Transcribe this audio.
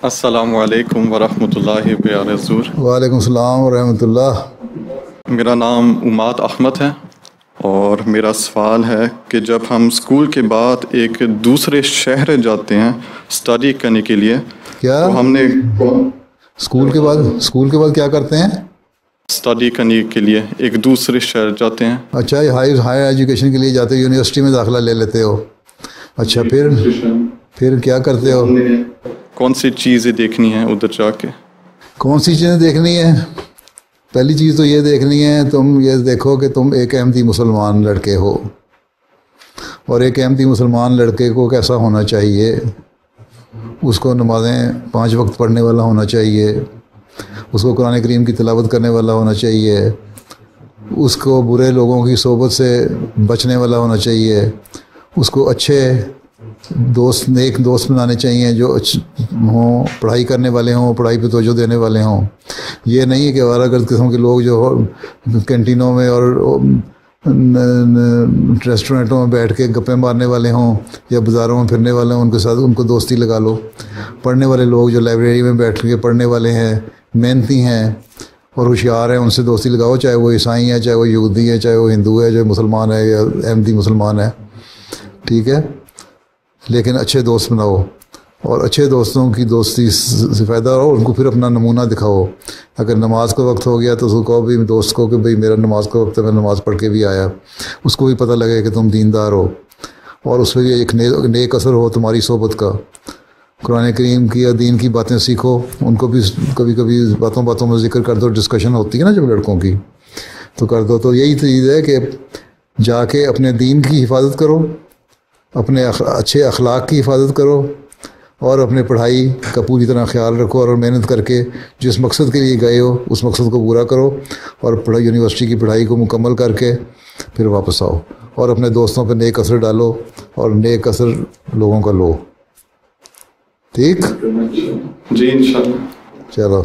السلام علیکم ورحمۃ اللہ وبرکاتہ۔ وعلیکم السلام ورحمۃ اللہ۔ میرا نام اماد احمد ہے اور میرا سوال ہے کہ جب ہم اسکول کے بعد ایک دوسرے شہر جاتے ہیں اسٹڈی کرنے کے لیے، کیا تو ہم نے اسکول کے بعد کیا کرتے ہیں؟ اسٹڈی کرنے کے لیے ایک دوسرے شہر جاتے ہیں۔ اچھا، ہائر ایجوکیشن کے لیے جاتے ہو، یونیورسٹی میں داخلہ لے لیتے ہو۔ اچھا، پھر کیا کرتے ہو؟ کون سی چیزیں دیکھنی ہیں ادھر جا کے؟ کون سی چیزیں دیکھنی ہیں؟ پہلی چیز تو یہ دیکھنی ہے، تم یہ دیکھو کہ تم ایک احمدی مسلمان لڑکے ہو، اور ایک احمدی مسلمان لڑکے کو کیسا ہونا چاہیے؟ اس کو نمازیں 5 وقت پڑھنے والا ہونا چاہیے، اس کو قرآن کریم کی تلاوت کرنے والا ہونا چاہیے، اس کو برے لوگوں کی صحبت سے بچنے والا ہونا چاہیے، اس کو اچھے دوست، نیک دوست بنانے چاہیے جو ہوں، پڑھائی کرنے والے ہوں، پڑھائی پہ توجہ دینے والے ہوں۔ یہ نہیں ہے کہ آوارہ گرد قسم کے لوگ جو کینٹینوں میں اور ریسٹورنٹوں میں بیٹھ کے گپیں مارنے والے ہوں یا بازاروں میں پھرنے والے ہوں، ان کے ساتھ ان کو دوستی لگا لو۔ پڑھنے والے لوگ جو لائبریری میں بیٹھ کے پڑھنے والے ہیں، محنتی ہیں اور ہوشیار ہیں، ان سے دوستی لگاؤ، چاہے وہ عیسائی ہیں، چاہے وہ یہودی ہیں، چاہے وہ ہندو ہے، چاہے مسلمان ہے یا احمدی مسلمان ہے، ٹھیک ہے؟ لیکن اچھے دوست بناؤ، اور اچھے دوستوں کی دوستی سے فائدہ ہو، ان کو پھر اپنا نمونہ دکھاؤ۔ اگر نماز کا وقت ہو گیا تو اس کو کہو بھی دوست کو کہ بھئی میرا نماز کا وقت ہے، میں نماز پڑھ کے بھی آیا، اس کو بھی پتہ لگے کہ تم دیندار ہو، اور اس پہ ایک نیک اثر ہو تمہاری صحبت کا۔ قرآن کریم کی یا دین کی باتیں سیکھو، ان کو بھی کبھی کبھی باتوں میں ذکر کر دو، ڈسکشن ہوتی ہے نا جب لڑکوں کی، تو کر دو۔ تو یہی چیز ہے کہ جا کے اپنے دین کی حفاظت کرو، اپنے اچھے اخلاق کی حفاظت کرو، اور اپنے پڑھائی کا پوری طرح خیال رکھو، اور محنت کر کے جس مقصد کے لیے گئے ہو اس مقصد کو پورا کرو، اور یونیورسٹی کی پڑھائی کو مکمل کر کے پھر واپس آؤ، اور اپنے دوستوں پہ نیک اثر ڈالو، اور نیک اثر لوگوں کا لو، ٹھیک؟ جی انشاءاللہ۔ چلو۔